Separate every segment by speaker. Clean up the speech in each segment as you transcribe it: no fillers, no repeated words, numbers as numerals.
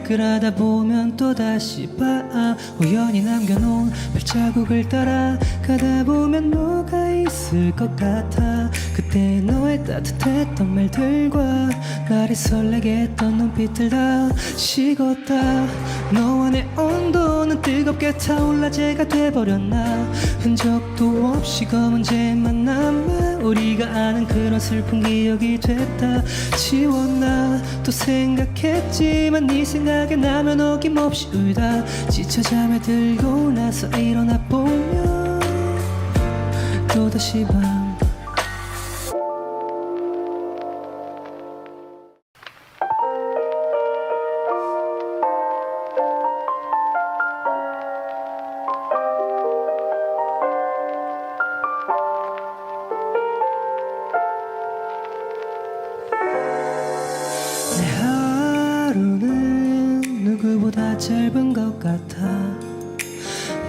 Speaker 1: 그러다 보면 또다시 봐. 우연히 남겨놓은 발자국을 따라 가다 보면 뭐가 있을 것 같아. 그때 너의 따뜻했던 말들과 나를 설레게 했던 눈빛들 다 식었다. 너와 내 온도는 뜨겁게 타올라 재가 돼버렸나. 흔적도 없이 검은재만 남아 우리가 아는 그런 슬픈 기억이 됐다. 지웠나 또 생각했지만 네 생각에 나면 어김없이 울다. 지쳐 잠에 들고 나서 일어나 보면 또다시 밤. 내 하루는 누구보다 짧은 것 같아.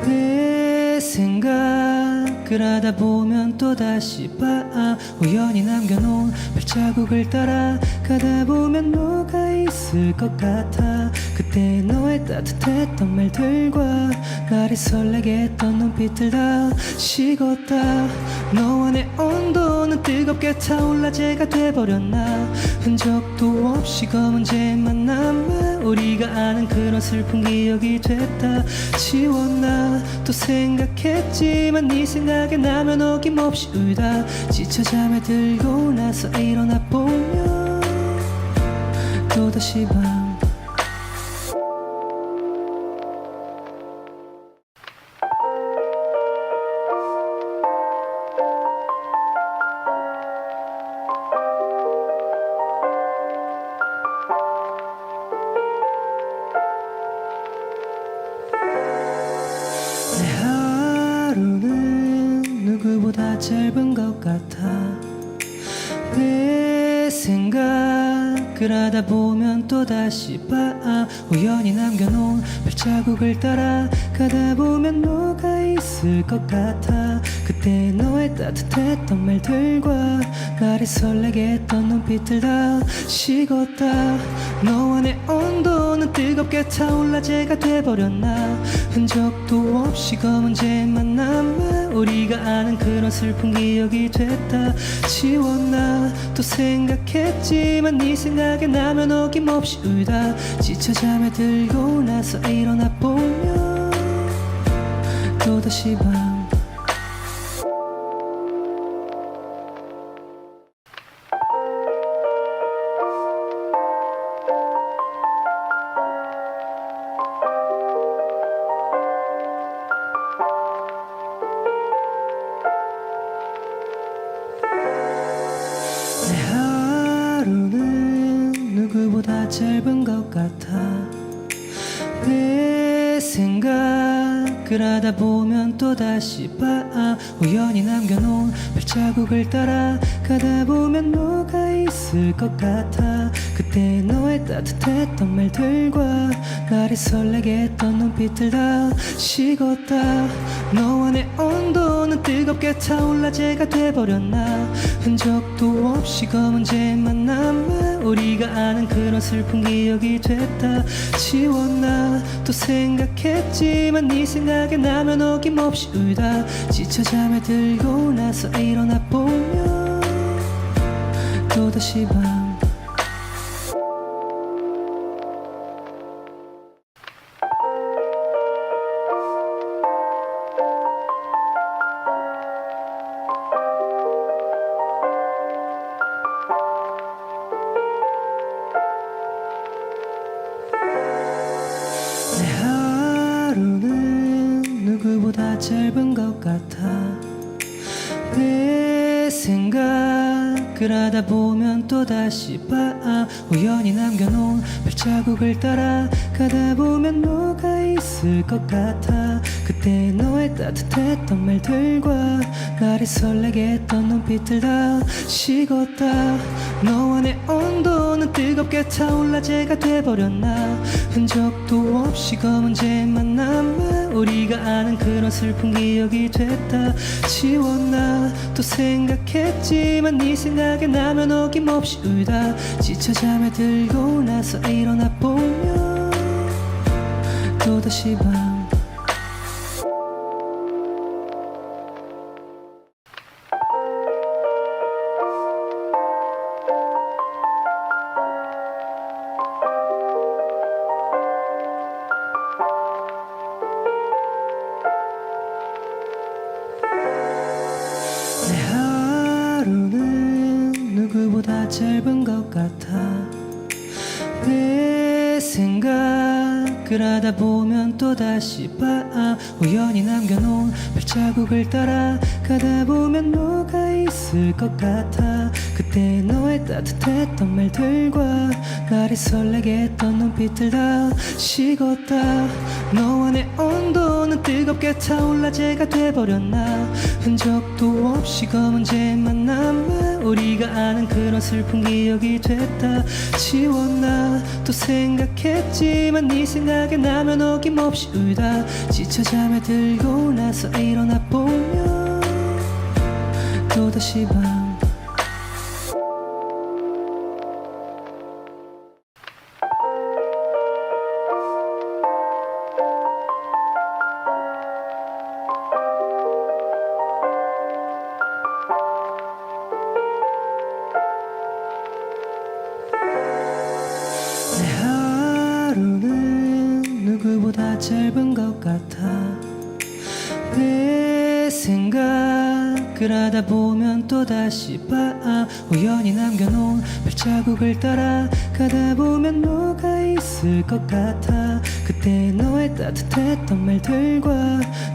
Speaker 1: 내 생각을 하다 보면 또다시 봐. 우연히 남겨놓은 발자국을 따라 가다 보면 뭐가 있을 것 같아. 그때 너의 따뜻했던 말들과 나를 설레게 했던 눈빛들 다 식었다. 너와 내 온도는 뜨겁게 타올라 재가 돼버렸나. 흔적도 없이 검은재만 남아 우리가 아는 그런 슬픈 기억이 됐다. 지웠나 또 생각했지만 네 생각에 나면 어김없이 울다. 지쳐 잠에 들고 나서 일어나 보면 또다시 밤. 내 하루는 누구보다 짧은 것 같아. 내 생각을 하다 보면 또다시 봐. 우연히 남겨놓은 발자국을 따라 가다 보면 뭐가 있을 것 같아. 그때 너의 따뜻했던 말들과 나를 설레게 했던 눈빛들 다 식었다. 너와 내 온도는 뜨겁게 타올라 재가 돼버렸나. 흔적도 없이 검은재만 남아 우리가 아는 그런 슬픈 기억이 됐다. 지웠나 또 생각했지만 네 생각에 나면 어김없이 울다. 지쳐 잠에 들고 나서 일어나 보면 또다시 밤. 내 하루는 누구보다 짧은 것 같아. 내 생각을 하다 보면 또다시 봐. 우연히 남겨놓은 발자국을 따라 가다 보면 뭐가 있을 것 같아. 그때 너의 따뜻했던 말들과 나를 설레게 했던 눈빛들 다 식었다. 너와 내 온도는 뜨겁게 타올라 재가 돼버렸나. 흔적도 없이 검은재만 남아 우리가 아는 그런 슬픈 기억이 됐다. 지웠나 또 생각했지만 네 생각에 나면 어김없이 울다. 지쳐 잠에 들고 나서 일어나 보면 또다시 밤. 내 하루는 누구보다 짧은 것 같아. 내 생각을 하다 보면 또다시 봐. 우연히 남겨놓은 발자국을 따라 가다 보면 뭐가 있을 것 같아. 그때 너의 따뜻했던 말들과 나를 설레게 했던 눈빛들 다 식었다. 너와 내 온도는 뜨겁게 타올라 재가 돼버렸나. 흔적도 없이 검은재만 남아 우리가 아는 그런 슬픈 기억이 됐다. 지웠나 또 생각했지만 네 생각에 나면 어김없이 울다. 지쳐 잠에 들고 나서 일어나 보면 또다시 밤 내 하루는 누구보다 짧은 것 같아 내 생각을 하다 보면 또다시 봐 우연히 남겨놓은 발자국을 따라 가다 보면 너가 있을 것 같아 그때 너의 따뜻했던 말들과 나를 설레게 했던 눈빛들 다 식었다 너와 내 온도는 뜨겁게 타올라 재가 돼버렸나 흔적도 없이 검은 재만 남아 우리가 아는 그런 슬픈 기억이 됐다 지웠나 또 생각했지만 네 생각에 나면 어김없이 울다 지쳐 잠에 들고 나서 일어나 보면 또다시 밤 내 하루는 누구보다 짧은 것 같아 내 생각을 하다 보면 또다시 봐 우연히 남겨놓은 발자국을 따라 가다 보면 너가 있을 것 같아 그때 너의 따뜻했던 말들과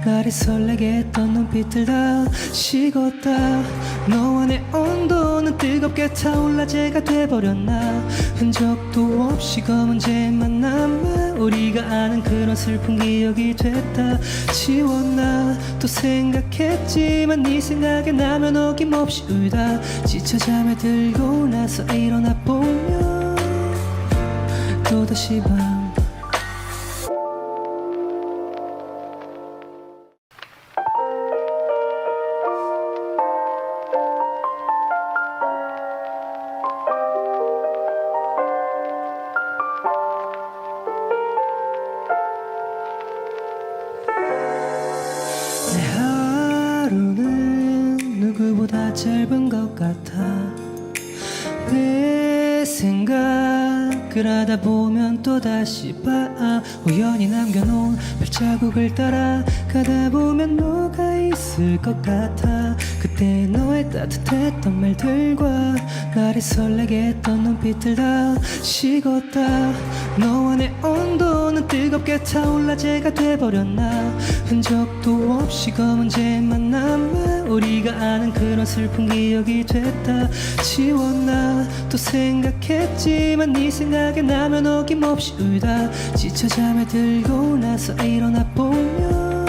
Speaker 1: 나를 설레게 했던 눈빛들 다 식었다 너와 내 온도는 뜨겁게 타올라 재가 돼버렸나 흔적도 없이 검은 재만 남아 우리가 아는 그런 슬픈 기억이 됐다 지웠나 또 생각했지만 네 생각에 나면 어김없이 울다 지쳐 잠에 들고 나서 일어나 보면 또다시 밤 내 하루는 누구보다 짧은 것 같아 내 생각을 하다 보면 또다시 봐 우연히 남겨놓은 발자국을 따라 가다 보면 너가 있을 것 같아 그때 너의 따뜻했던 말들과 나를 설레게 했던 눈빛들 다 식었다 너와 내 온도는 뜨겁게 타올라 재가 돼버렸나 흔적도 없이 검은 재만 남아 우리가 아는 그런 슬픈 기억이 됐다 지웠나 또 생각했지만 네 생각에 나면 어김없이 울다 지쳐 잠에 들고 나서 일어나 보면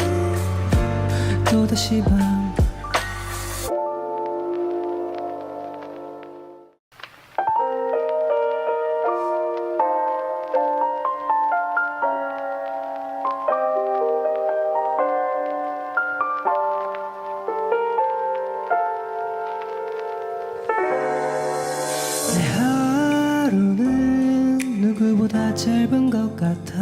Speaker 1: 또다시 밤 내 하루는 누구보다 짧은 것 같아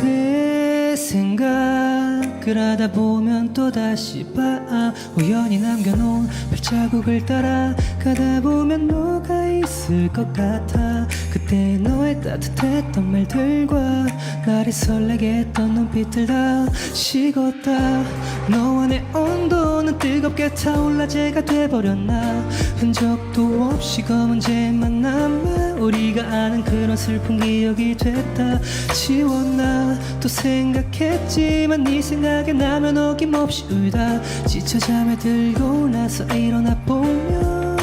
Speaker 1: 내 생각을 하다 보면 또다시 봐 우연히 남겨놓은 발자국을 따라 가다 보면 너가 있을 것 같아 그때 너의 따뜻했던 말들과 나를 설레게 했던 눈빛들 다 식었다 너와 내 온도는 뜨겁게 타올라 재가 돼버렸나 흔적도 없이 검은 재만 남아 우리가 아는 그런 슬픈 기억이 됐다 지웠나 또 생각했지만 네 생각에 나면 어김없이 울다 지쳐 잠에 들고 나서 일어나 보면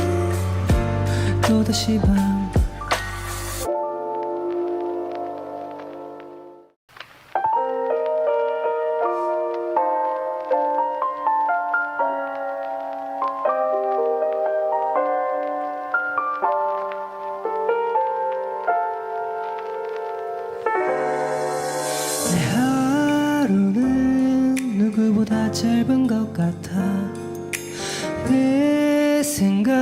Speaker 1: 또다시 밤 내 하루는 누구보다 짧은 것 같아 내 생각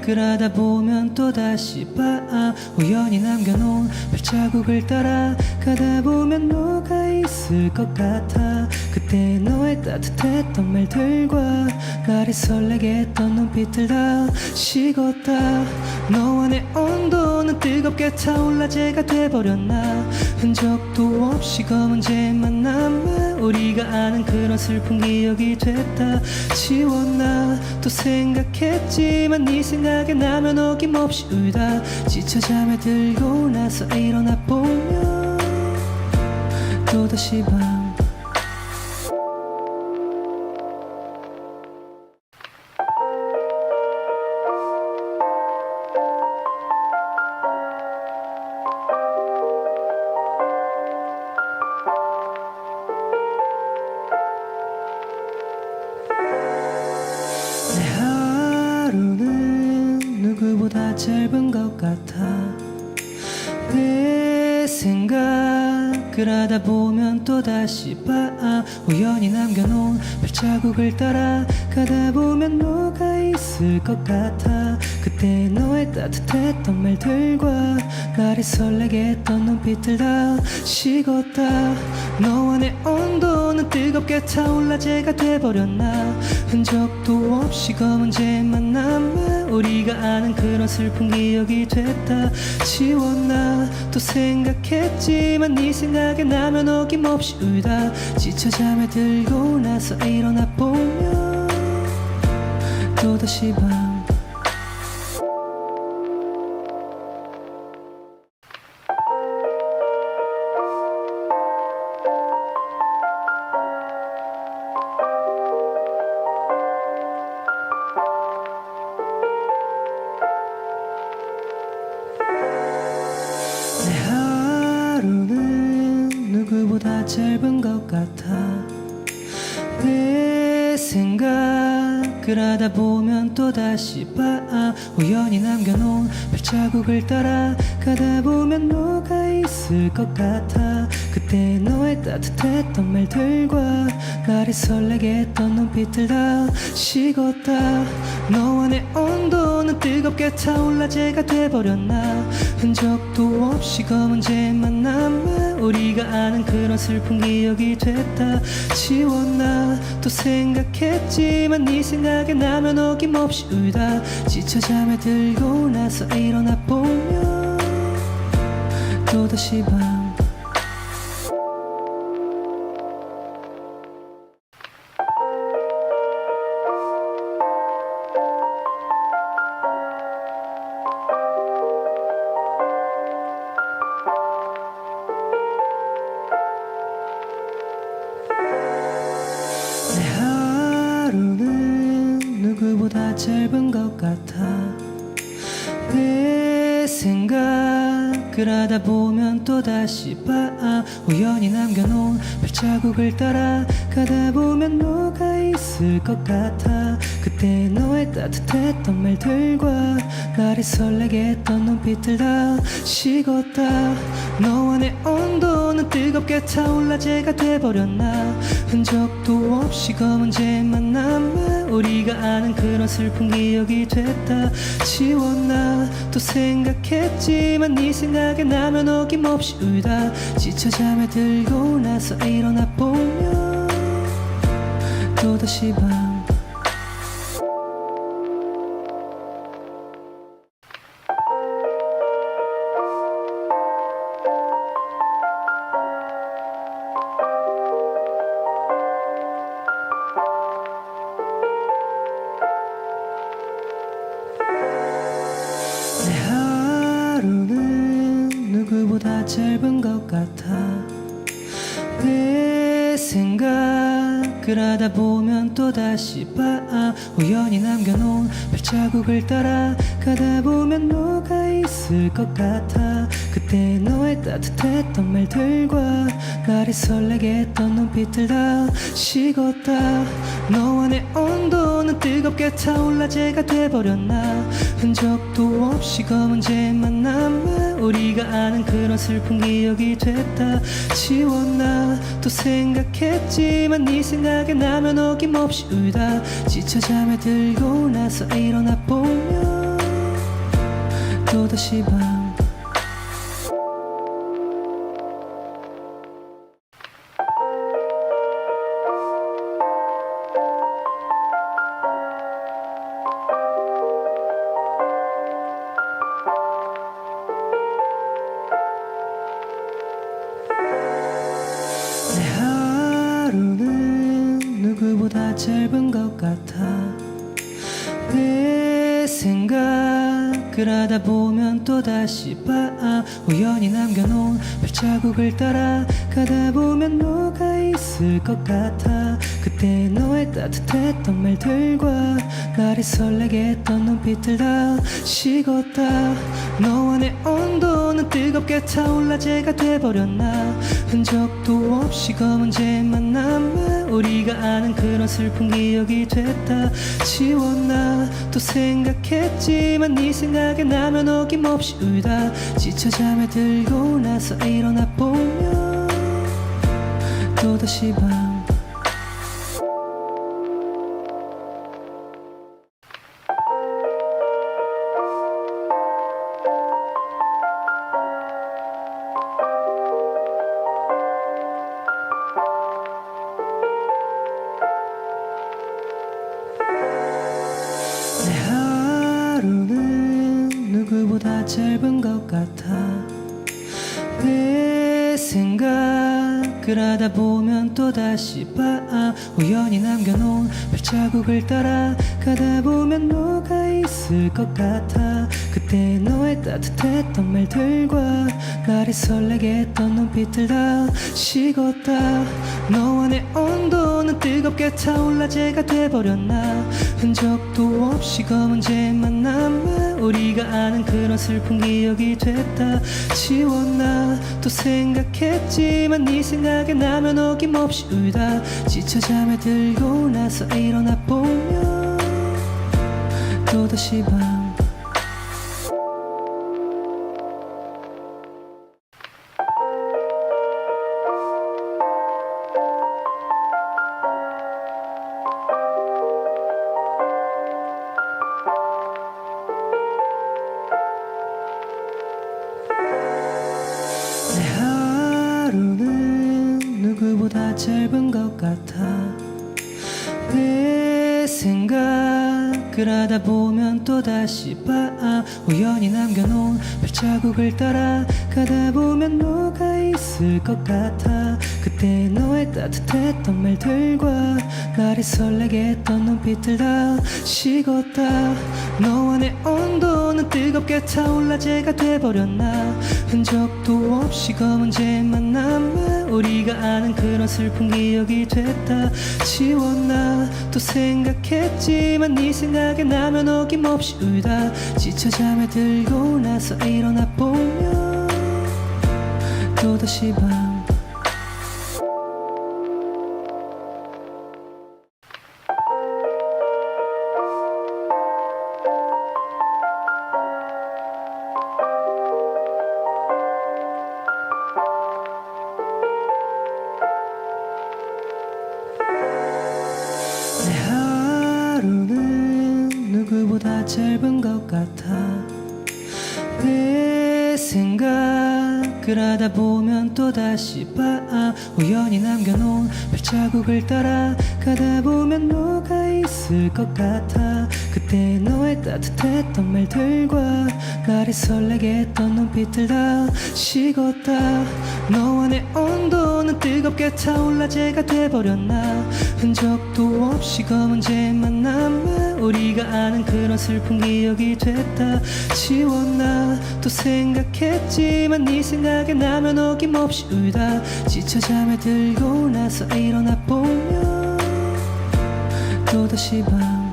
Speaker 1: 그러다 보면 또다시 봐 우연히 남겨놓은 발자국을 따라 가다 보면 너가 있을 것 같아. 그때 너의 따뜻했던 말들과 나를 설레게 했던 눈빛들 다 식었다. 너와 내 온도는 뜨겁게 타올라 재가 돼버렸나. 흔적도 없이 검은재만 남아 우리가 아는 그런 슬픈 기억이 됐다. 지웠나 또 생각했지만 네 생각에 나면 어김없이 울다. 지쳐 잠에 들고 나서 일어나 보면 또다시 밤. 내 하루는 누구보다 짧은 것 같아. 내 생각을 하다 보면 또다시 봐 우연히 남겨놓은 발자국을 따라 가다 보면 너가 있을 것 같아. 그때 너의 따뜻했던 말들과 나를 설레게 했던 눈빛들 다 식었다. 너와 내 온도는 뜨겁게 타올라 재가 돼버렸나. 흔적도 없이 검은재만 남아 우리가 아는 그런 슬픈 기억이 됐다. 지웠나 또 생각했지만 네 생각에 나면 어김없이 울다. 지쳐 잠에 들고 나서 일어나 보면 또다시 밤. 내 하루는 누구보다 짧은 것 같아. 내 생각을 하다 보면 또다시 봐 우연히 남겨놓은 발자국을 따라 가다 보면 너가 있을 것 같아. 그때 너의 따뜻했던 말들과 나를 설레게 했던 눈빛들 다 식었다. 너와 내 온도는 뜨겁게 타올라 재가 돼버렸나. 흔적도 없이 검은재만 남아 우리가 아는 그런 슬픈 기억이 됐다. 지웠나 또 생각했지만 네 생각에 나면 어김없이 울다. 지쳐 잠에 들고 나서 일어나 보면 또다시 밤. 내 하루는 누구보다 짧은 것 같아. 내 생각을 하다 보면 또다시 봐 우연히 남겨놓은 발자국을 따라 가다 보면 너가 있을 것 같아. 그때 너의 따뜻했던 말들과 나를 설레게 했던 눈빛들 다 식었다. 너와 내 온도는 뜨겁게 타올라 재가 돼버렸나. 흔적도 없이 검은재만 남아 우리가 아는 그런 슬픈 기억이 됐다. 지웠나 또 생각했지만 네 생각에 나면 어김없이 울다. 지쳐 잠에 들고 나서 일어나 보면 또다시 밤. 내 하루는 누구보다 짧은 것 같아. 내 생각을 하다 보면 또다시 봐 우연히 남겨놓은 발자국을 따라 가다 보면 너가 있을 것 같아. 그때 너의 따뜻했던 말들과 나를 설레게 했던 눈빛들 다 식었다. 너와 내 온도는 뜨겁게 타올라 재가 돼버렸나. 흔적도 없이 검은재만 남아 우리가 아는 그런 슬픈 기억이 됐다. 지웠나 또 생각했지만 네 생각에 나면 어김없이 울다. 지쳐 잠에 들고 나서 일어나 보면 또다시 밤 내 하루는 누구보다 짧은 것 같아 내 생각을 하다 보면 또다시 우연히 남겨놓은 발자국을 따라 가다 보면 너가 있을 것 같아 그때 너의 따뜻했던 말들과 나를 설레게 했던 눈빛들 다 식었다 너와 내 온도는 뜨겁게 타올라 재가 돼버렸나 흔적도 없이 검은 재만 남아 우리가 아는 그런 슬픈 기억이 됐다 지웠나 또 생각했지만 네 생각에 나면 어김없이 울다 지쳐 잠에 들고 나서 일어나 보면 또다시 밤 내 하루는 누구보다 짧은 것 같아 내 생각을 하다 보면 또다시 우연히 남겨놓은 발자국을 따라 가다 보면 너가 있을 것 같아 그때 너의 따뜻했던 말들과 나를 설레게 했던 눈빛들 다 식었다 너와 내 온도는 뜨겁게 타올라 재가 돼버렸나 흔적도 없이 검은 재만 남아 우리가 아는 그런 슬픈 기억이 됐다 지웠나 또 생각했지만 네 생각에 나면 어김없이 울다 지쳐 잠에 들고 나서 일어나 보면 또다시 밤 내 하루는 누구보다 짧은 것 같아 내 생각을 하다 보면 또다시 우연히 남겨놓은 발자국을 따라 가다 보면 너가 있을 것 같아 그때 너의 따뜻했던 말들과 나를 설레게 했던 눈빛들 다 식었다 너와 내 온도는 뜨겁게 타올라 재가 돼버렸나 흔적도 없이 검은 재만 남아 우리가 아는 그런 슬픈 기억이 됐다 지웠나 또 생각했지만 네 생각에 나면 어김없이 울다 지쳐 잠에 들고 나서 일어나 보면 또다시 밤 내 하루는 누구보다 짧은 것 같아 내 생각을 하다 보면 또다시 우연히 남겨놓은 발자국을 따라 가다 보면 너가 있을 것 같아 그때 너의 따뜻했던 말들과 나를 설레게 했던 눈빛들 다 식었다 너와 내 온도는 뜨겁게 타올라 재가 돼버렸나 흔적도 없이 검은 재만 남아 우리가 아는 그런 슬픈 기억이 됐다 지웠나 또 생각했지만 네 생각에 나면 어김없이 울다 지쳐 잠에 들고 나서 일어나 보면 또다시 밤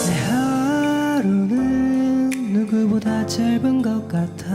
Speaker 1: 내 하루는 누구보다 짧은 것 같아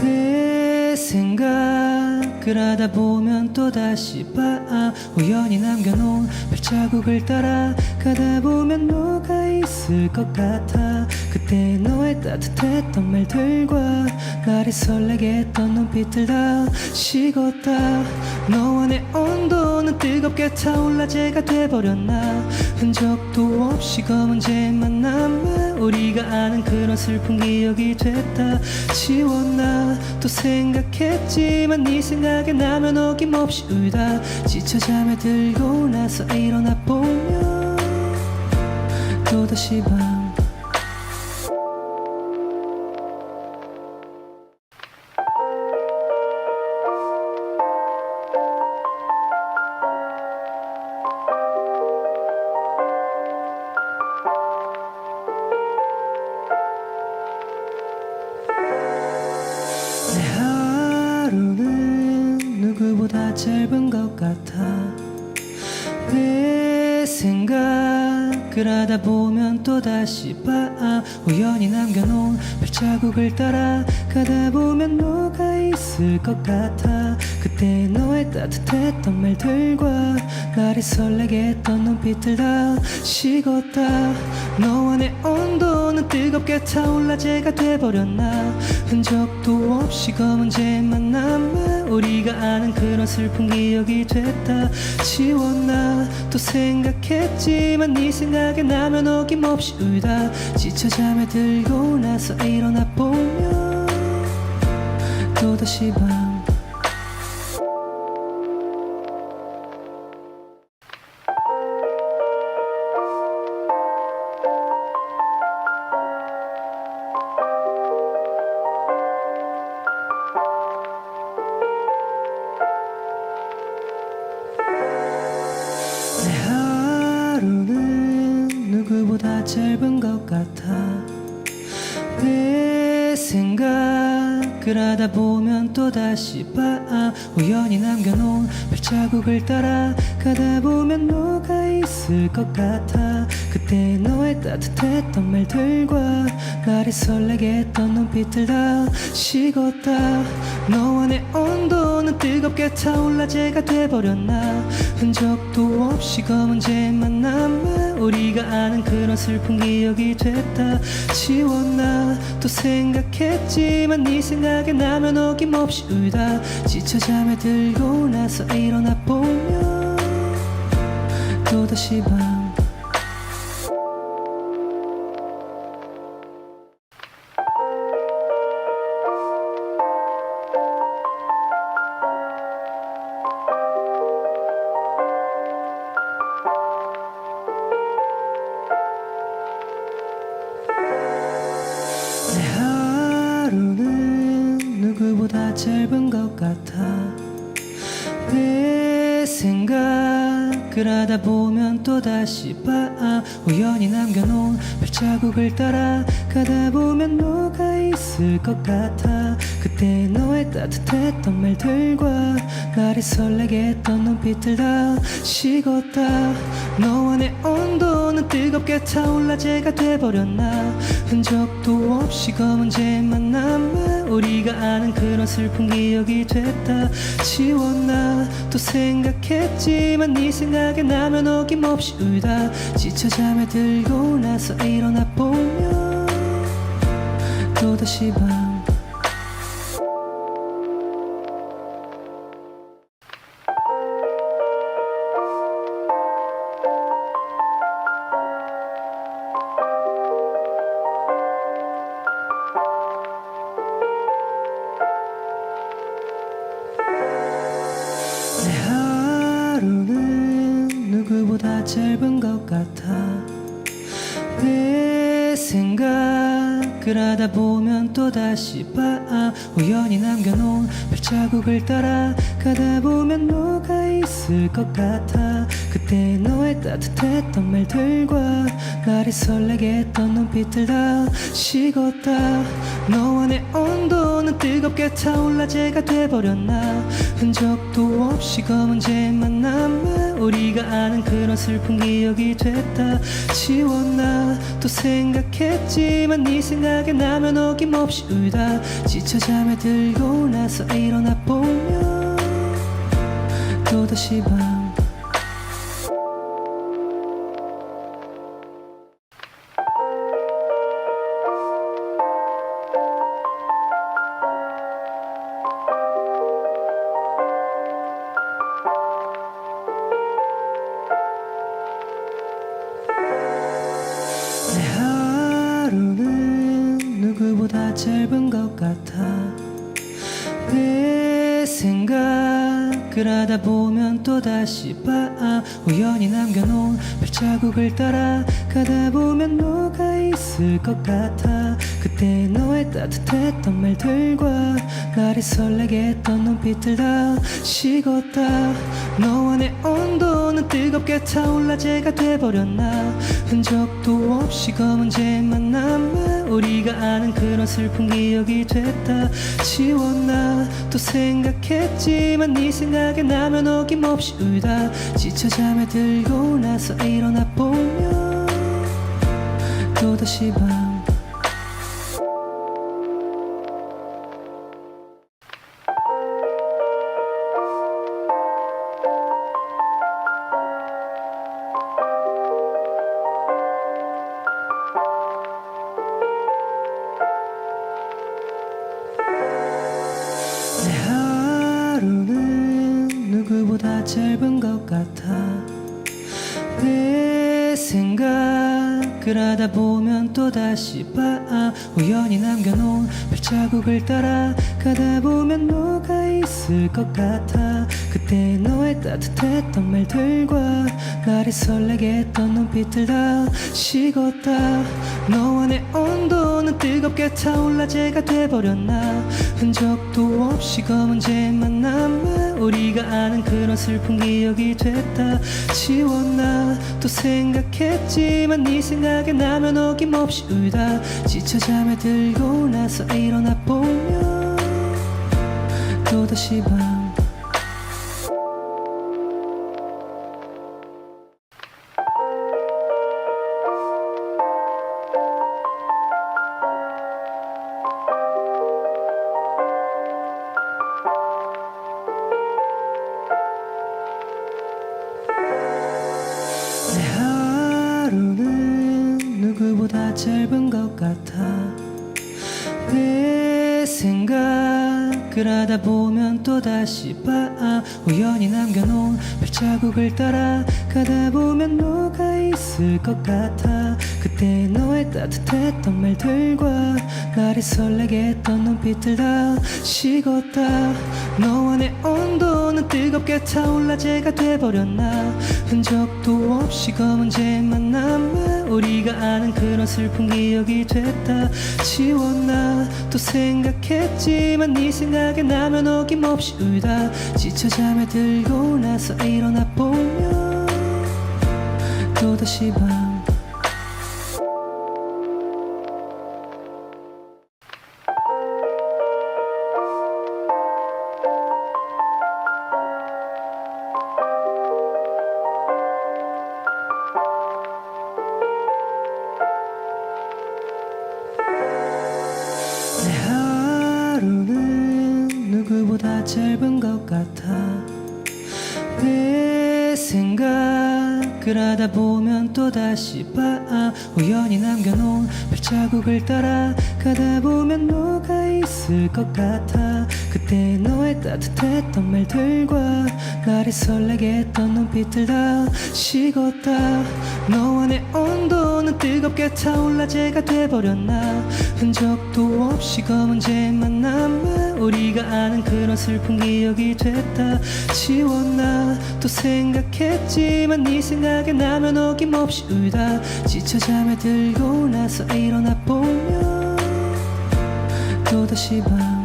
Speaker 1: 내 생각을 그러다 보면 또다시 봐 우연히 남겨놓은 발자국을 따라 가다 보면 너가 있을 것 같아 그때 너의 따뜻했던 말들과 나를 설레게 했던 눈빛들 다 식었다 너와 내 온도는 뜨겁게 타올라 재가 돼버렸나 흔적도 없이 검은재만 남아 우리가 아는 그런 슬픈 기억이 됐다 지웠나 또 생각했지만 네 생각에 나면 어김없이 울다 지쳐 잠에 들고 나서 일어나 보면 또다시 밤 내 하루는 누구보다 짧은 것 같아 내 생각을 하다 보면 또다시 봐 우연히 남겨놓은 발자국을 따라 가다 보면 너가 있을 것 같아 그때 너의 따뜻했던 말들과 나를 설레게 했던 눈빛들 다 식었다 너와 내 온도는 뜨겁게 타올라 재가 돼버렸나 흔적도 없이 검은재만 남아 우리가 아는 그런 슬픈 기억이 됐다 지웠나 또 생각했지만 네 생각에 나면 어김없이 울다 지쳐 잠에 들고 나서 일어나 보면 또다시 밤 내 하루는 누구보다 짧은 것 같아 내 생각을 하다 보면 또다시 봐 우연히 남겨놓은 발자국을 따라 가다 보면 너가 있을 것 같아 그때 너의 따뜻했던 말들과 나를 설레게 했던 눈빛들 다 식었다 너와 내 온도는 뜨겁게 타올라 재가 돼버렸나 흔적도 없이 검은재만 남아 우리가 아는 그런 슬픈 기억이 됐다 지웠나 또 생각했지만 네 생각에 나면 어김없이 울다 지쳐 잠에 들고 나서 일어나 보면 또다시 밤 내 하루는 누구보다 짧은 것 같아 내 생각을 하다 보면 또다시 봐 우연히 남겨놓은 발자국을 따라 가다 보면 너가 있을 것 같아 그때 너의 따뜻했던 말들과 나를 설레게 했던 눈빛들 다 식었다 너와 내 온도는 뜨겁게 타올라 재가 돼버렸나 흔적도 없이 검은재만 남아 우리가 아는 그런 슬픈 기억이 됐다 지웠나 또 생각했지만 네 생각에 나면 어김없이 울다 지쳐 잠에 들고 나서 일어나 보면 또다시 밤 내 하루는 누구보다 짧은 것 같아 내 생각을 하다 보면 또다시 봐 우연히 남겨놓은 발자국을 따라 가다 보면 너가 있을 것 같아 그때 너의 따뜻했던 말들과 나를 설레게 했던 눈빛들 다 식었다 너와 내 온도는 뜨겁게 타올라 재가 돼버렸나 흔적도 없이 검은재만 남아 우리가 아는 그런 슬픈 기억이 됐다 지웠나 또 생각했지만 네 생각에 나면 어김없이 울다 지쳐 잠에 들고 나서 일어나 보면 또다시 밤 내 하루는 누구보다 짧은 것 같아 내 생각을 하다 보면 또다시 봐 우연히 남겨놓은 발자국을 따라 가다 보면 너가 있을 것 같아 그때 너의 따뜻했던 말들과 나를 설레게 했던 눈빛들 다 식었다 너와 내 온도는 뜨겁게 타올라 재가 돼버렸나 흔적도 없이 검은 재만 남아 우리가 아는 그런 슬픈 기억이 됐다 지웠나 또 생각했지만 네 생각에 나면 어김없이 울다 지쳐 잠에 들고 나서 일어나 보면 또다시 밤 내 하루는 누구보다 짧은 것 같아 내 생각을 하다 보면 또다시 봐 우연히 남겨놓은 발자국을 따라 가다 보면 너가 있을 것 같아 그때 너의 따뜻했던 말들과 나를 설레게 했던 눈빛들 다 식었다 너와 내 온도는 뜨겁게 타올라 재가 돼버렸나 흔적도 없이 검은 재만 남아 우리가 아는 그런 슬픈 기억이 됐다 지웠나 또 생각했지만 네 생각에 나면 어김없이 울다 지쳐 잠에 들고 나서 일어나 보면 또다시 밤 내 하루는 누구보다 짧은 것 같아 내 생각을 하다 보면 또다시 봐 우연히 남겨놓은 발자국을 따라 가다 보면 너가 있을 것 같아 그때 너의 따뜻했던 말들과 나를 설레게 했던 눈빛들 다 식었다 너와 내 온도는 뜨겁게 타올라 재가 돼버렸나 흔적도 없이 검은 재만 남아 우리가 아는 그런 슬픈 기억이 됐다 지웠나 또 생각했지만 네 생각에 나면 어김없이 울다 지쳐 잠에 들고 나서 일어나 보면 또다시 밤 내 하루는 누구보다 짧은 것 같아 내 생각을 하다 보면 또다시 봐 우연히 남겨놓은 발자국을 따라 가다 보면 너가 있을 것 같아 그때 너의 따뜻했던 말들과 나를 설레게 했던 눈빛들 다 식었다 너와 내 온도는 뜨겁게 타올라 재가 돼버렸나 흔적도 없이 검은 재만 남아 우리가 아는 그런 슬픈 기억이 됐다 지웠나 또 생각했지만 네 생각에 나면 어김없이 울다 지쳐 잠에 들고 나서 일어나 보면 또다시 밤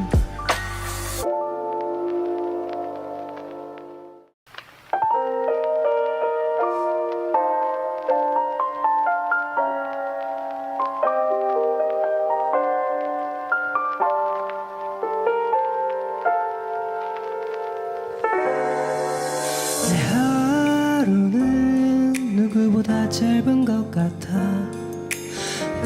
Speaker 1: 내 하루는 누구보다 짧은 것 같아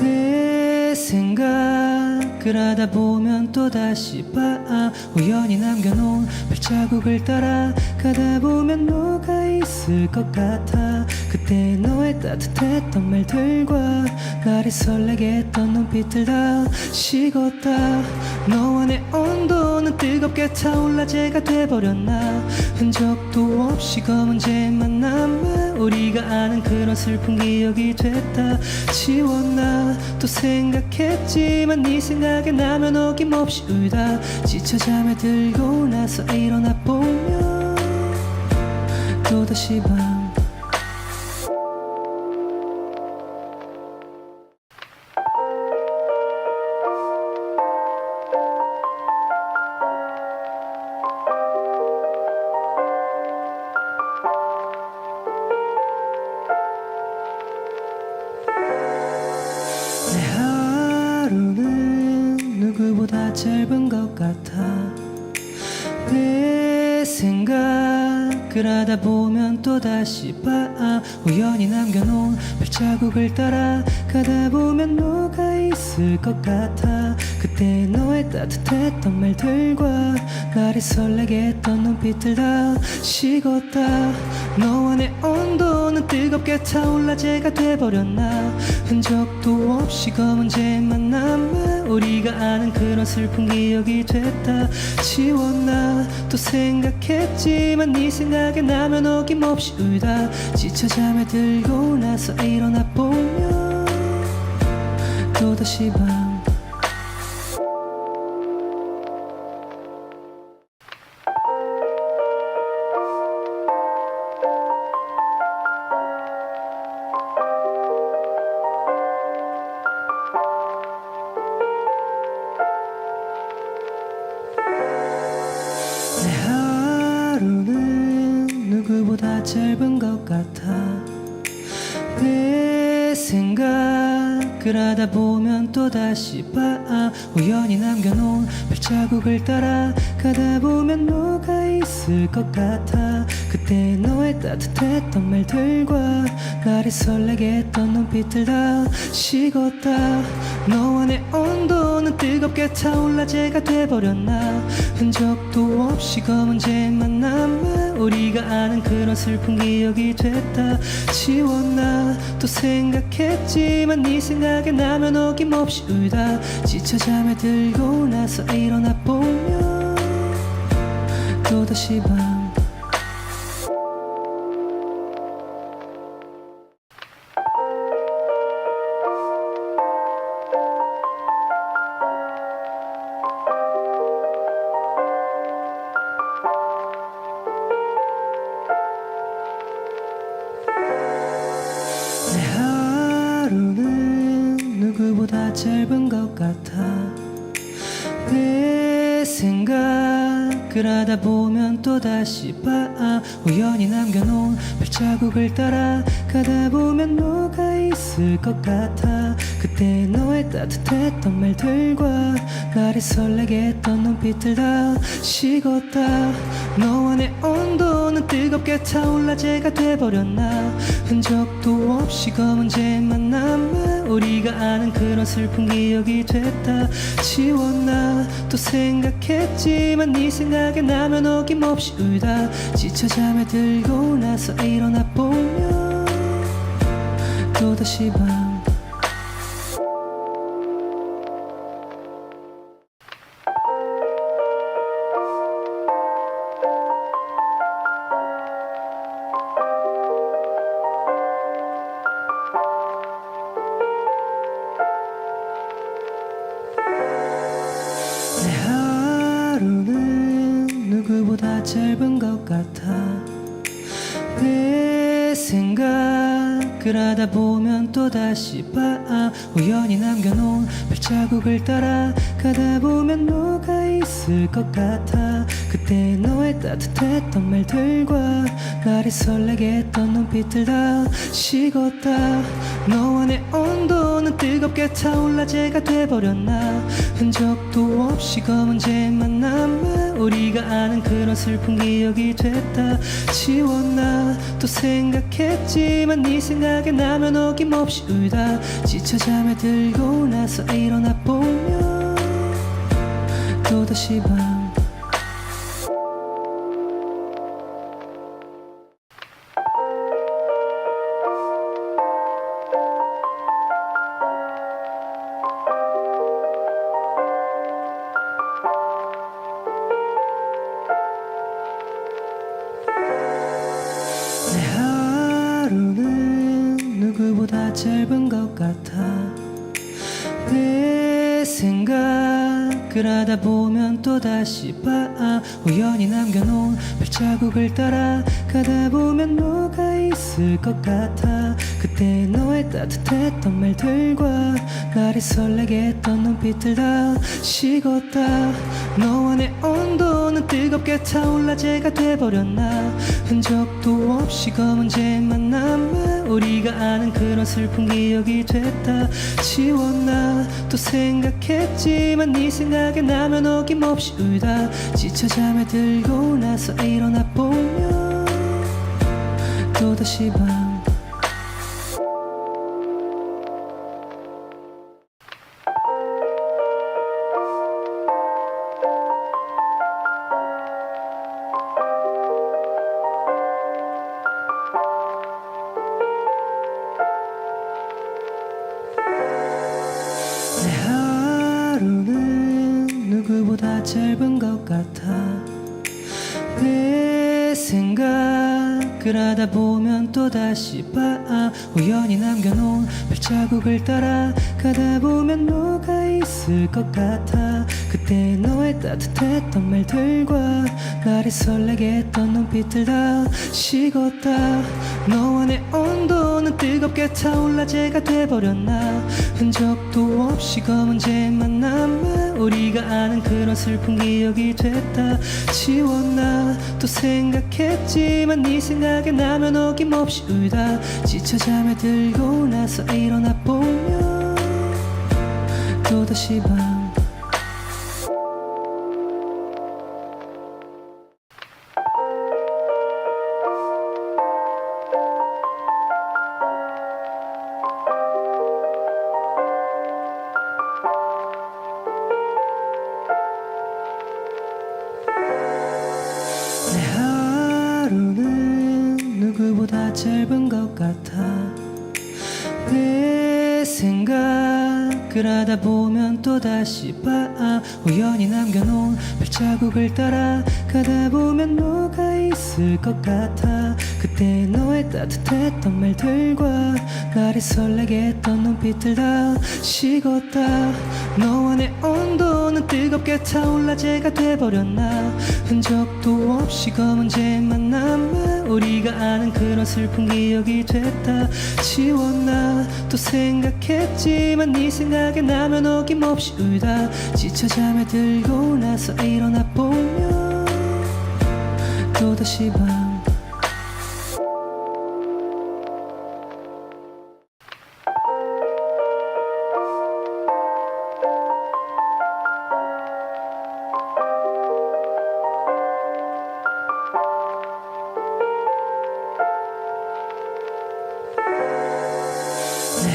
Speaker 1: 내 생각을 하다 보면 또다시 봐 우연히 남겨놓은 발자국을 따라 가다 보면 너가 있을 것 같아. 그때 너의 따뜻했던 말들과 나를 설레게 했던 눈빛들 다 식었다. 너와 내 온도는 뜨겁게 타올라 재가 돼버렸나. 흔적도 없이 검은재만 남아 우리가 아는 그런 슬픈 기억이 됐다. 지웠나 또 생각했지만 네 생각에 나면 어김없이 울다. 지쳐 잠에 들고 나서 일어나 보면 또다시 밤. 내 하루는 누구보다 짧은 것 같아. 내 생각을 하다 보면 또다시 봐. 우연히 남겨놓은 발자국을 따라 가다 보면 너가 있을 것 같아. 그때 너의 따뜻했던 말들과 나를 설레게 했던 눈빛들 다 식었다. 너와 내 온도는 뜨겁게 타올라 재가 돼버렸나. 흔적도 없이 검은재만 남아 우리가 아는 그런 슬픈 기억이 됐다. 지웠나 또 생각했지만 네 생각에 나면 어김없이 울다. 지쳐 잠에 들고 나서 일어나 보면 또다시 밤. 내 하루는 누구보다 짧은 것 같아. 내 생각을 하다 보면 또다시 봐. 우연히 남겨놓은 발자국을 따라 가다 보면 너가 있을 것 같아. 그때 너의 따뜻했던 말들과 나를 설레게 했던 눈빛들 다 식었다. 너와 내 온도는 뜨겁게 타올라 재가 돼버렸나. 흔적도 없이 검은재만 남아 우리가 아는 그런 슬픈 기억이 됐다. 지웠나 또 생각했지만 네 생각에 나면 어김없이 울다. 지쳐 잠에 들고 나서 일어나 보면 또다시 밤. 내 하루는 누구보다 짧은 것 같아. 내 생각을 하다 보면 또다시 봐. 우연히 남겨놓은 발자국을 따라 가다 보면 너가 있을 것 같아. 그때 너의 따뜻했던 말들과 나를 설레게 했던 눈빛들 다 식었다. 너와 내 온도는 뜨겁게 타올라 재가 돼버렸나. 흔적도 없이 검은재만 남아 우리가 아는 그런 슬픈 기억이 됐다. 지웠나 또 생각했지만 네 생각에 나면 어김없이 울다. 지쳐 잠에 들고 나서 일어나 보면 또다시 밤. 내 하루는 누구보다 짧은 것 같아. 내 생각을 하다 보면 또다시 봐. 우연히 남겨놓은 발자국을 따라 가다 보면 너가 있을 것 같아. 그때 너의 따뜻했던 말들과 나를 설레게 했던 눈빛들 다 식었다. 너와 내 온도는 뜨겁게 타올라 재가 돼버렸나. 흔적도 없이 검은재만 남아 우리가 아는 그런 슬픈 기억이 됐다. 지웠나 또 생각했지만 네 생각에 나면 어김없이 울다. 지쳐 잠에 들고 나서 일어나 보면 또다시 밤. 그러다 보면 또다시 봐 우연히 남겨놓은 발자국을 따라 가다 보면 너가 있을 것 같아 그때 너의 따뜻했던 말들과 나를 설레게 했던 눈빛들 다 식었다 너와 내 온도는 뜨겁게 타올라 재가 돼버렸나 흔적도 없이 검은재만 남아 우리가 아는 그런 슬픈 기억이 됐다 지웠나 또 생각했지만 네 생각에 나면 어김없이 울다 지쳐 잠에 들고 나서 일어나 보면 또다시 밤 내 하루는 누구보다 짧은 것 같아 내 생각을 하다 보면 또다시 봐 우연히 남겨놓은 발자국을 따라 가다 보면 너가 있을 것 같아 그때 너의 따뜻했던 말들과 나를 설레게 했던 눈빛들 다 식었다 너와 내 온도는 뜨겁게 타올라 재가 돼버렸나 흔적도 없이 검은재만 남아 우리가 아는 그런 슬픈 기억이 됐다 지웠나 또 생각했지만 네 생각에 나면 어김없이 울다 지쳐 잠에 들고 나서 일어나 보면 또다시 밤 내 하루는 누구보다 짧은 것 같아 내 생각을 하다 보면 또다시 봐 우연히 남겨놓은 발자국을 따라 가다 보면 너가 있을 것 같아 그때 너의 따뜻했던 말들과 나를 설레게 했던 눈빛들 다 식었다 너와 내 온도는 뜨겁게 타올라 재가 돼버렸나 흔적도 없이 검은재만 남아 우리가 아는 그런 슬픈 기억이 됐다 지웠나 또 생각했지만 네 생각에 나면 어김없이 울다 지쳐 잠에 들고 나서 일어나 보면 또다시 밤 내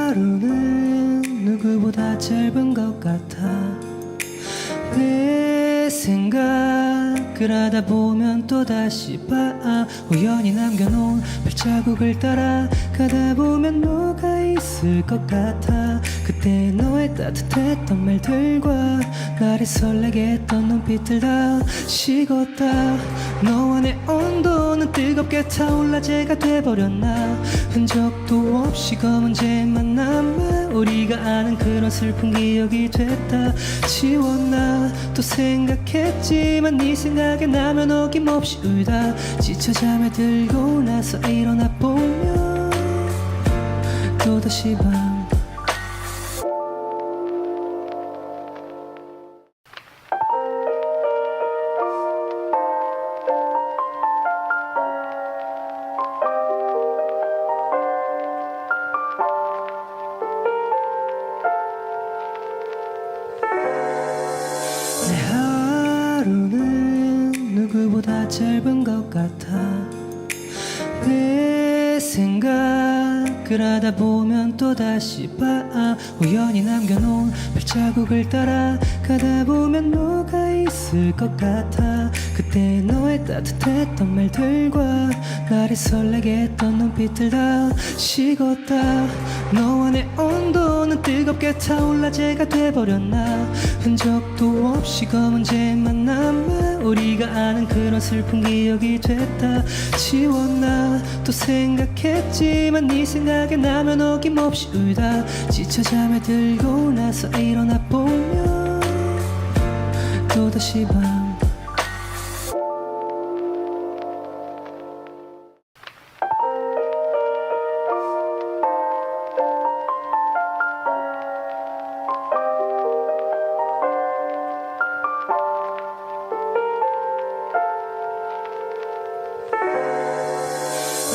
Speaker 1: 하루는 누구보다 짧은 것 같아 내 생각을 하다 보면 또다시 봐 우연히 남겨놓은 발자국을 따라 가다 보면 너가 있을 것 같아 그때 너의 따뜻했던 말들과 나를 설레게 했던 눈빛들 다 식었다 너와 내 온도는 뜨겁게 타올라 재가 돼버렸나 흔적도 없이 검은재만 남아 우리가 아는 그런 슬픈 기억이 됐다 지웠나 또 생각했지만 네 생각에 나면 어김없이 울다 지쳐 잠에 들고 나서 일어나 보면 또다시 밤 내 하루는 누구보다 짧은 것 같아 내 생각을 하다 보면 또다시 봐 우연히 남겨놓은 발자국을 따라 가다 보면 너가 있을 것 같아 그때 너의 따뜻했던 말들과 나를 설레게 했던 눈빛들 다 식었다 너와 내 온도는 뜨겁게 타올라 재가 돼버렸나 흔적도 없이 검은재만 남아 우리가 아는 그런 슬픈 기억이 됐다 지웠나 또 생각했지만 네 생각에 나면 어김없이 울다 지쳐 잠에 들고 나서 일어나 보면 또다시 밤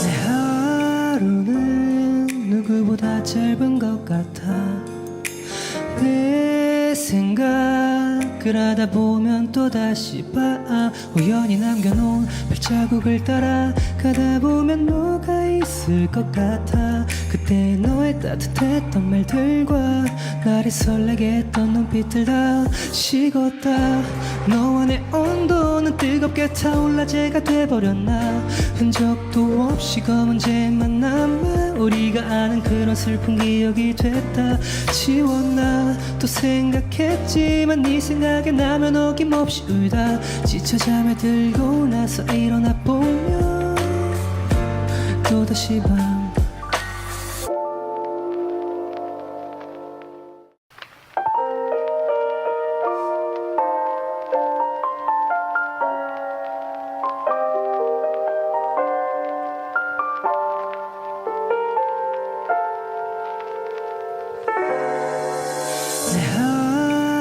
Speaker 1: 내 하루는 누구보다 짧은 것 같아 내 생각을 하다 보면 또다시 봐 우연히 남겨놓은 발자국을 따라 가다 보면 너가 있을 것 같아 그때 너의 따뜻했던 말들과 나를 설레게 했던 눈빛들 다 식었다 너와 내 온도는 뜨겁게 타올라 재가 돼버렸나 흔적도 없이 검은 재만 남아 우리가 아는 그런 슬픈 기억이 됐다 지웠나 또 생각했지만 네 생각에 나면 어김없이 울다 지쳐 잠에 들고 나서 일어나 보면 또다시 밤 내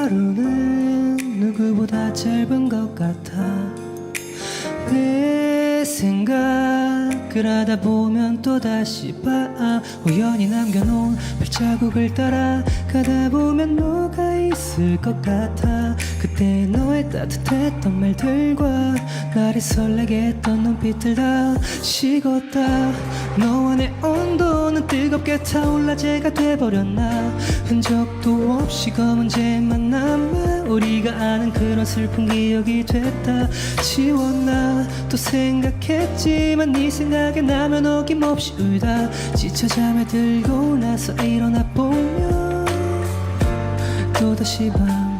Speaker 1: 하루는 누구보다 짧은 것 같아 내 생각을 하다 보면 또다시 봐 우연히 남겨놓은 발자국을 따라 가다 보면 너가 있을 것 같아 그때 너의 따뜻했던 말들과 나를 설레게 했던 눈빛들 다 식었다 너와 내 온도는 뜨겁게 타올라 재가 돼버렸나 흔적도 없이 검은 재만 남아 우리가 아는 그런 슬픈 기억이 됐다 지웠나 또 생각했지만 네 생각에 나면 어김없이 울다 지쳐 잠에 들고 나서 일어나 보면 또다시 밤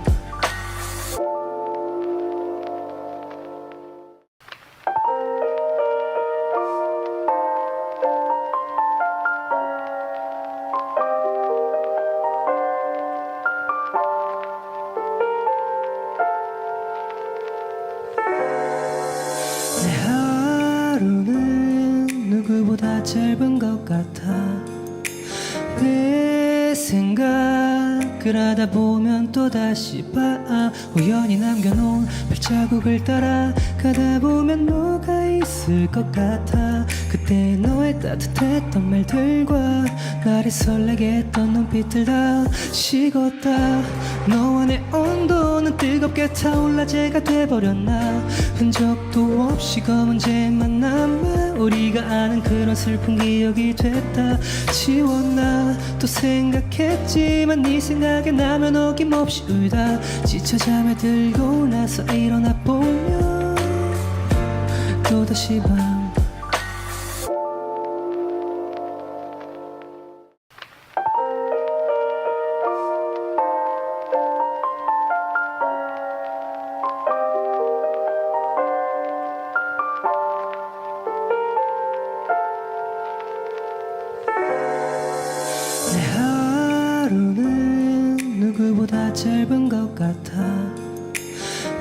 Speaker 1: 내 하루는 누구보다 짧은 것 같아 내 생각을 하다 보면 또다시 봐 우연히 남겨놓은 발자국을 따라 가다 보면 너가 있을 것 같아 그때 너의 따뜻했던 말들과 나를 설레게 했던 눈빛들 다 식었다 너와 내 온도는 뜨겁게 타올라 재가 돼버렸나 흔적도 없이 검은 재만 남아 우리가 아는 그런 슬픈 기억이 됐다 지웠나 또 생각했지만 네 생각에 나면 어김없이 울다 지쳐 잠에 들고 나서 일어나 보면 또다시 밤 내 하루는 누구보다 짧은 것 같아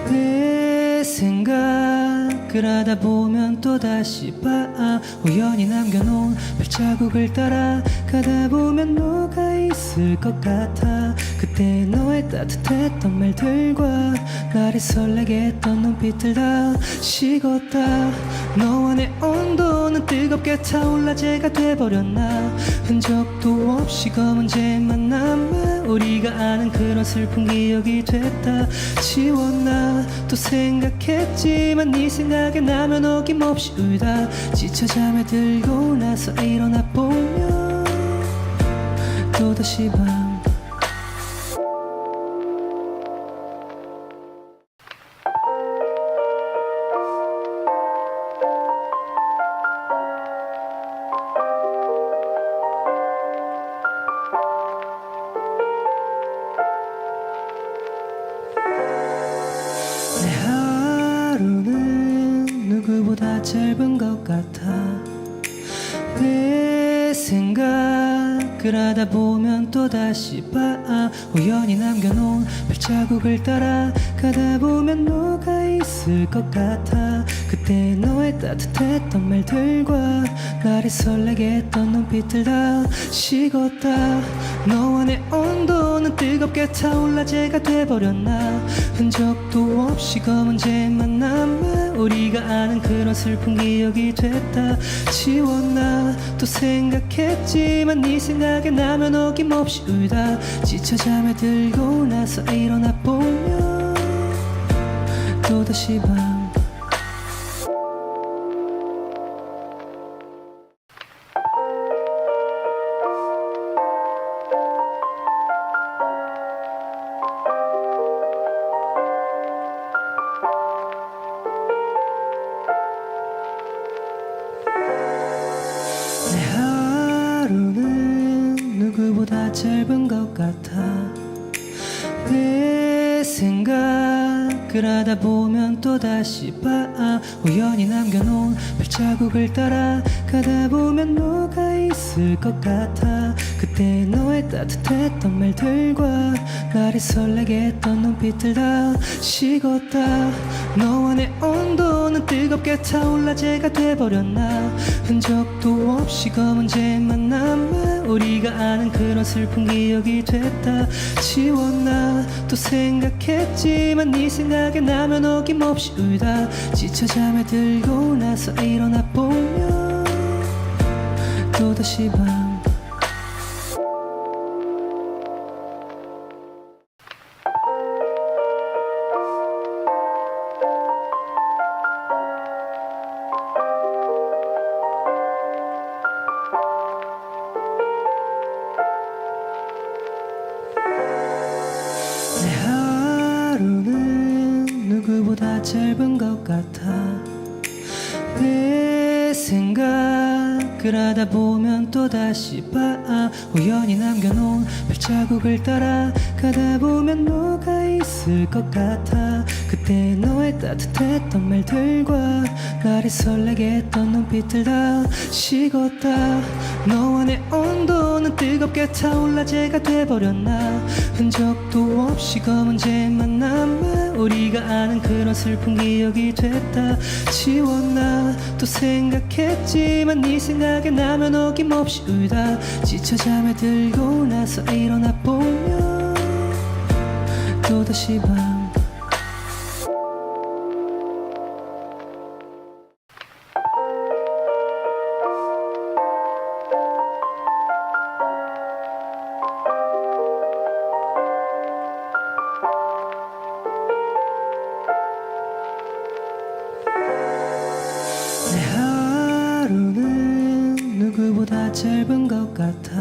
Speaker 1: 내 생각을 하다 보면 또다시 봐 우연히 남겨놓은 발자국을 따라 가다 보면 너가 있을 것 같아 그때 너의 따뜻했던 말들과 나를 설레게 했던 눈빛들 다 식었다 너와 내 온도는 뜨겁게 타올라 재가 돼버렸나 흔적도 없이 검은 재만 남아 우리가 아는 그런 슬픈 기억이 됐다 지웠나 또 생각했지만 네 생각에 나면 어김없이 울다 지쳐 잠에 들고 나서 일어나 보면 또다시 밤 내 하루는 누구보다 짧은 것 같아 내 생각을 그러다 보면 또다시 봐 우연히 남겨놓은 발자국을 따라 가다 보면 너가 있을 것 같아 그때 너의 따뜻했던 말들과 나를 설레게 했던 눈빛들 다 식었다 너와 내 온도는 뜨겁게 타올라 재가 돼버렸나 흔적도 없이 검은 재만 남아 우리가 아는 그런 슬픈 기억이 됐다 지웠나 또 생각했지만 네 생각에 나면 어김없이 울다 지쳐 잠에 들고 나서 일어나 보면 또다시 밤 내 하루는 누구보다 짧은 것 같아 내 생각을 하다 보면 또다시 봐 우연히 남겨놓은 발자국을 따라 가다 보면 너가 있을 것 같아 그때 너의 따뜻했던 말들과 나를 설레게 했던 눈빛들 다 식었다 너와 내 온도는 뜨겁게 타올라 재가 돼버렸나 흔적도 없이 검은 재만 남아 우리가 아는 그런 슬픈 기억이 됐다 지웠나 또 생각했지만 네 생각에 나면 어김없이 울다 지쳐 잠에 들고 나서 일어나 보면 또다시 밤 내 하루는 누구보다 짧은 것 같아 내 생각을 하다 보면 또다시 봐 우연히 남겨놓은 발자국을 따라 가다 보면 너가 있을 것 같아 그때 너의 따뜻했던 말들과 나를 설레게 했던 눈빛들 다 식었다 너와 내 온도는 뜨겁게 타올라 재가 돼버렸나 흔적도 없이 검은 재만 남아 우리가 아는 그런 슬픈 기억이 됐다 지웠나 또 생각했지만 네 생각에 나면 어김없이 울다 지쳐 잠에 들고 나서 일어나 보면 또다시 밤 내 하루는 누구보다 짧은 것 같아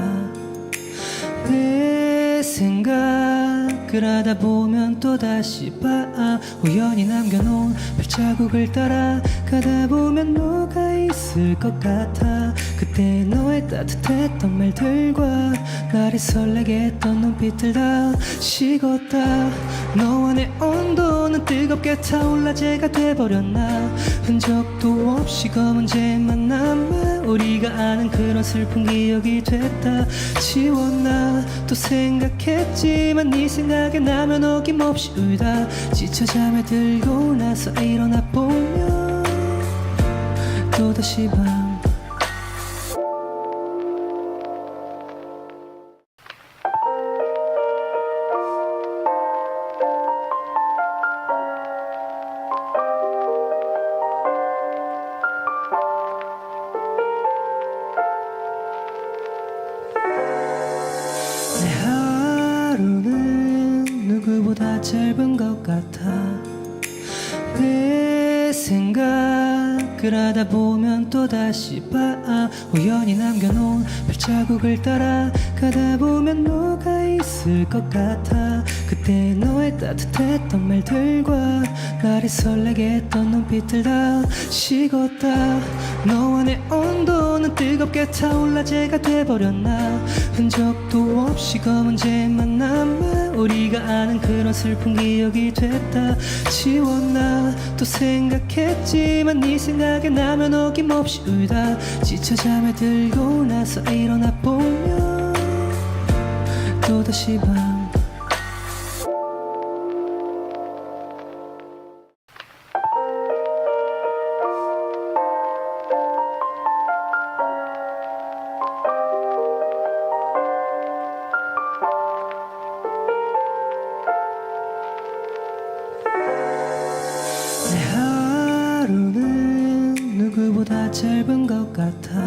Speaker 1: 내 생각을 하다 보면 또다시 봐 우연히 남겨놓은 발자국을 따라 가다 보면 너가 있을 것 같아 그때 너의 따뜻했던 말들과 나를 설레게 했던 눈빛들 다 식었다 너와 내 온도는 뜨겁게 타올라 재가 돼버렸나 흔적도 없이 검은 재만 남아 우리가 아는 그런 슬픈 기억이 됐다 지웠나 또 생각했지만 네 생각에 나면 어김없이 울다 지쳐 잠에 들고 나서 일어나 보면 또다시 밤 내 하루는 누구보다 짧은 것 같아 내 생각을 하다 보면 또다시 봐 우연히 남겨놓은 발자국을 따라 가다 보면 너가 있을 것 같아 그때 너의 따뜻했던 말들과 나를 설레게 했던 눈빛들 다 식었다 너와 내 온도는 뜨겁게 타올라 재가 돼버렸나 흔적도 없이 검은 재만 남아 우리가 아는 그런 슬픈 기억이 됐다 지웠나 또 생각했지만 네 생각에 나면 어김없이 울다 지쳐 잠에 들고 나서 일어나 보면 또다시 밤 내 하루는 누구보다 짧은 것 같아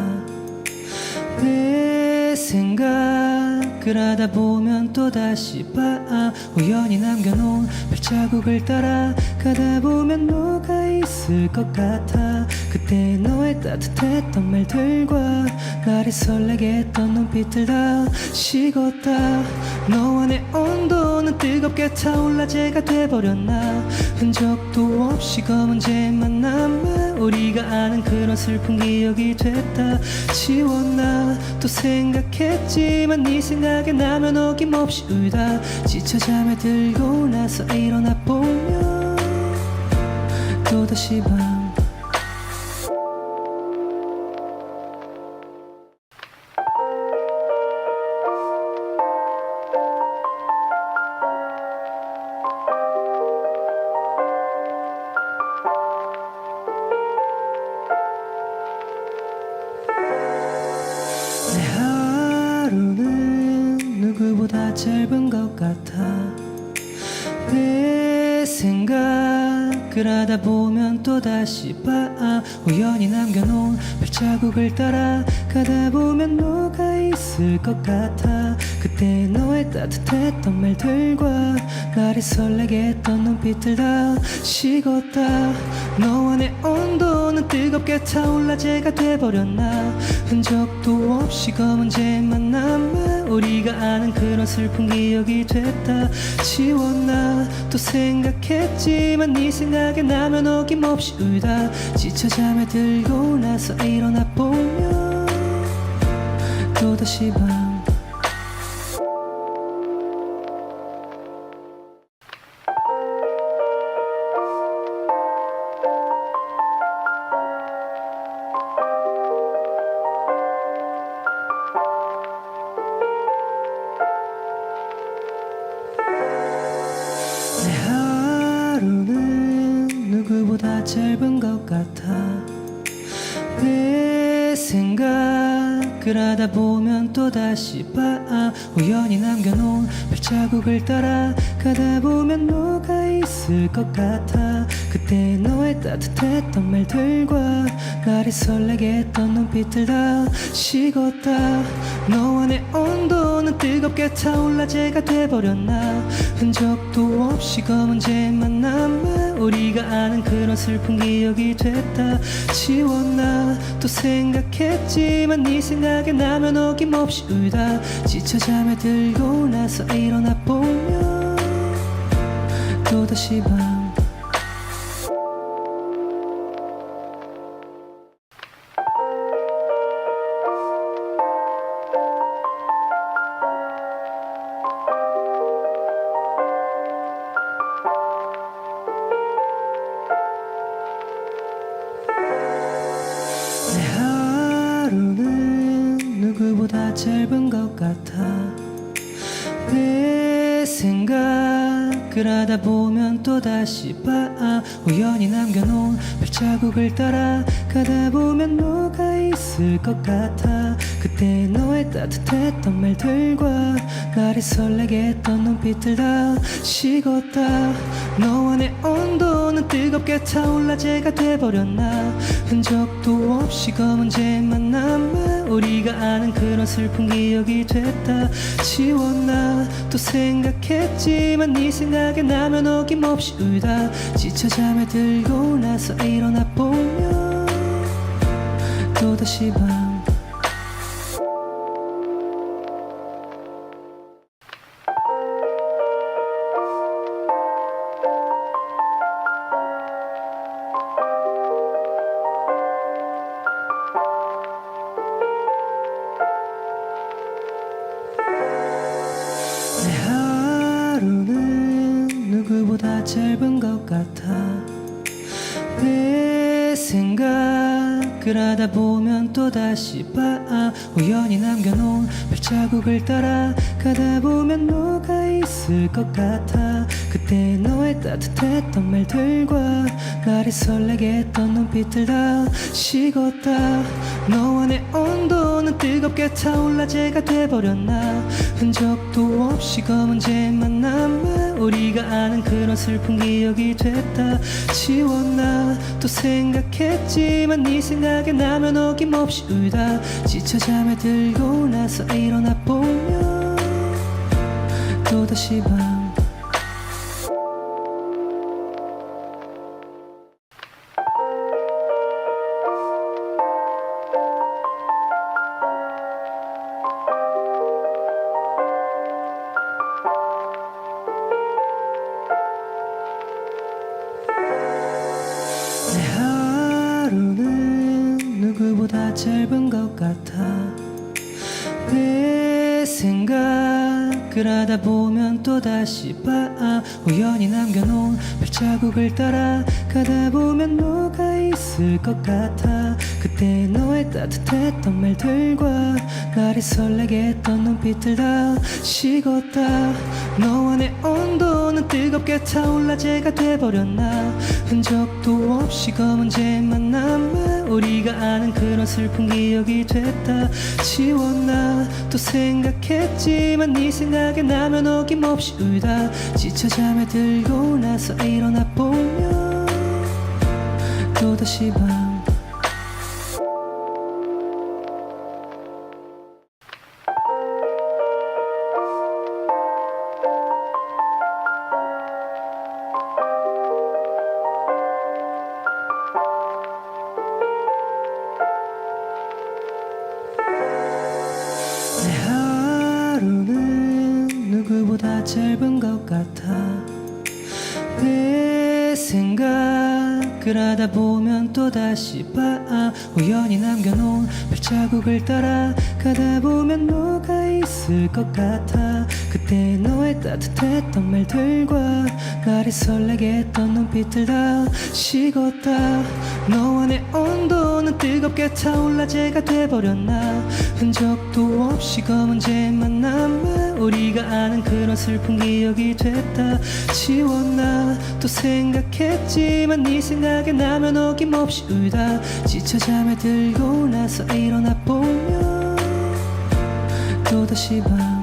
Speaker 1: 내 생각을 하다 보면 또다시 봐 우연히 남겨놓은 발자국을 따라 가다 보면 너가 있을 것 같아 그때 너의 따뜻했던 말들과 나를 설레게 했던 눈빛들 다 식었다 너와 내 온도는 뜨겁게 타올라 재가 돼버렸나 흔적도 없이 검은 재만 남아 우리가 아는 그런 슬픈 기억이 됐다 지웠나 또 생각했지만 네 생각에 나면 어김없이 울다 지쳐 잠에 들고 나서 일어나 보면 또다시 밤 내 하루는 누구보다 짧은 것 같아 내 생각을 하다 보면 또다시 봐 우연히 남겨놓은 발자국을 따라 가다 보면 너가 있을 것 같아 그때 너의 따뜻했던 말들과 나를 설레게 했던 눈빛들 다 식었다 너와 내 온도는 뜨겁게 타올라 재가 돼버렸나 흔적도 없이 검은 재만 남아 우리가 아는 그런 슬픈 기억이 됐다 지웠나 또 생각했지만 네 생각에 나면 어김없이 울다 지쳐 잠에 들고 나서 일어나 보면 또다시 밤 내 하루는 누구보다 짧은 것 같아 내 생각을 하다 보면 또다시 봐 우연히 남겨놓은 발자국을 따라 가다 보면 너가 있을 것 같아 그때 너의 따뜻했던 말들과 나를 설레게 했던 눈빛들 다 식었다 너와 내 온도는 뜨겁게 타올라 재가 돼버렸나 흔적도 없이 검은 재만 남아 우리가 아는 그런 슬픈 기억이 됐다 지웠나 또 생각했지만 네 생각에 나면 어김없이 울다 지쳐 잠에 들고 나서 일어나 보면 또다시 밤 내 하루는 누구보다 짧은 것 같아 내 생각을 하다 보면 또다시 봐 우연히 남겨놓은 발자국을 따라 가다 보면 너가 있을 것 같아 그때 너의 따뜻했던 말들과 나를 설레게 했던 눈빛들 다 식었다 너와 내 온도는 뜨겁게 타올라 재가 돼버렸나 흔적도 없이 검은 재만 남아 우리가 아는 그런 슬픈 기억이 됐다 지웠나 또 생각했지만 네 생각에 나면 어김없이 울다 지쳐 잠에 들고 나서 일어나 보면 또다시 밤 내 하루는 누구보다 짧은 것 같아 내 생각을 그러다 보면 또다시 봐 우연히 남겨놓은 발자국을 따라 가다 보면 너가 있을 것 같아. 그때 너의 따뜻했던 말들과 나를 설레게 했던 눈빛들 다 식었다. 너와 내 온도는 뜨겁게 타올라 재가 돼버렸나. 흔적도 없이 검은재만 남아 우리가 아는 그런 슬픈 기억이 됐다. 지웠나 또 생각했지만 네 생각에 나면 어김없이 울다. 지쳐 잠에 들고 나서 일어나 보면 또다시 밤. 내 하루는 누구보다 짧은 것 같아. 내 생각을 하다 보면 또다시 봐 우연히 남겨놓은 발자국을 따라 가다 보면 너가 있을 것 같아. 그때 너의 따뜻했던 말들과 나를 설레게 했던 눈빛들 다 식었다. 너와 내 온도는 뜨겁게 타올라 재가 돼버렸나. 흔적도 없이 검은재만 남아 우리가 아는 그런 슬픈 기억이 됐다. 지웠나 또 생각했지만 네 생각에 나면 어김없이 울다. 지쳐 잠에 들고 나서 일어나 보면 또다시 밤. 내 하루는 누구보다 짧은 것 같아. 내 생각을 하다 보면 또다시 봐 우연히 남겨놓은 발자국을 따라 가다 보면 너가 있을 것 같아. 그때 너의 따뜻했던 말들과 나를 설레게 했던 눈빛들 다 식었다. 너와 내 온도는 뜨겁게 타올라 재가 돼버렸나. 흔적도 없이 검은재만 남아 우리가 아는 그런 슬픈 기억이 됐다. 지웠나 또 생각했지만 네 생각에 나면 어김없이 울다. 지쳐 잠에 들고 나서 일어나 보면 또다시 밤.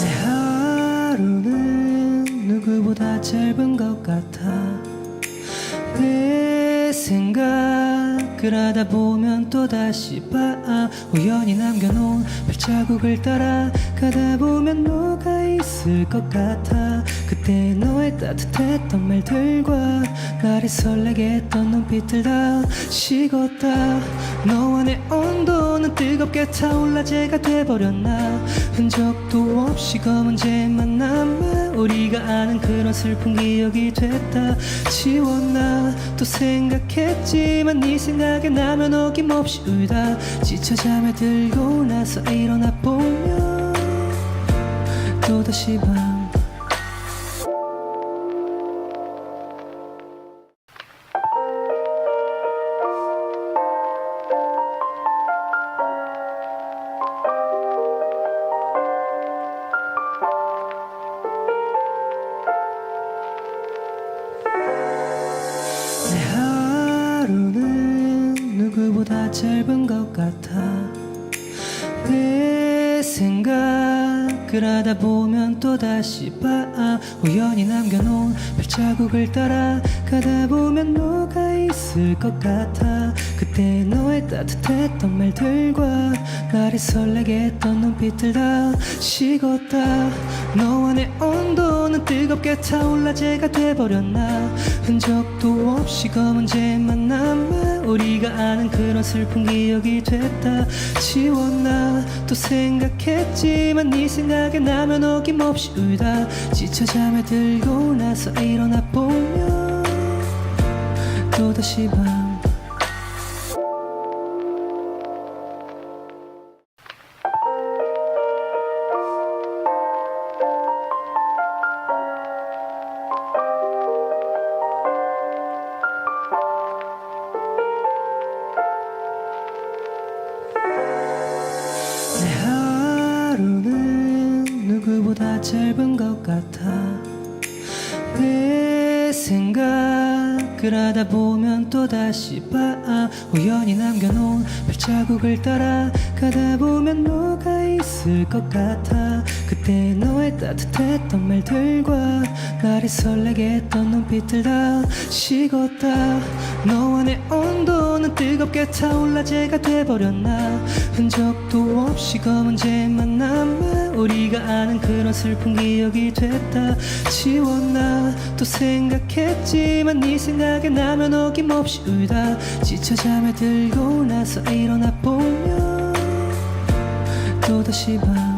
Speaker 1: 내 하루는 누구보다 짧은 것 같아. 내 생각을 하다 보면 또다시 봐 우연히 남겨놓은 발자국을 따라 가다 보면 너가 있을 것 같아. 그때 너의 따뜻했던 말들과 나를 설레게 했던 눈빛들 다 식었다. 너와 내 온도는 뜨겁게 타올라 재가 돼버렸나. 흔적도 없이 검은재만 남아 우리가 아는 그런 슬픈 기억이 됐다. 지웠나 또 생각했지만 네 생각에 나면 어김없이 울다. 지쳐 잠에 들고 나서 일어나 보면 또다시 밤. 내 하루는 누구보다 짧은 것 같아. 내 생각을 하다 보면 또다시 봐 우연히 남겨놓은 발자국을 따라 가다 보면 너가 있을 것 같아. 그때 너의 따뜻했던 말들과 나를 설레게 했던 눈빛들 다 식었다. 너와 내 온도는 뜨겁게 타올라 재가 돼버렸나. 흔적도 없이 검은재만 남아 우리가 아는 그런 슬픈 기억이 됐다. 지웠나 또 생각했지만 네 생각에 나면 어김없이 울다. 지쳐 잠에 들고 나서 일어나 보면 또다시 밤 내 하루는 누구보다 짧은 것 같아 내 생각을 하다 보면 또다시 봐 우연히 남겨놓은 발자국을 따라 가다 보면 너가 있을 것 같아 그때 너의 따뜻했던 말들과 나를 설레게 했던 눈빛들 다 식었다 너와 내 온도는 뜨겁게 타올라 재가 돼버렸나 흔적도 없이 검은 재만 남아 우리가 아는 그런 슬픈 기억이 됐다 지웠나 또 생각했지만 네 생각에 나면 어김없이 울다 지쳐 잠에 들고 나서 일어나 보면 또다시 밤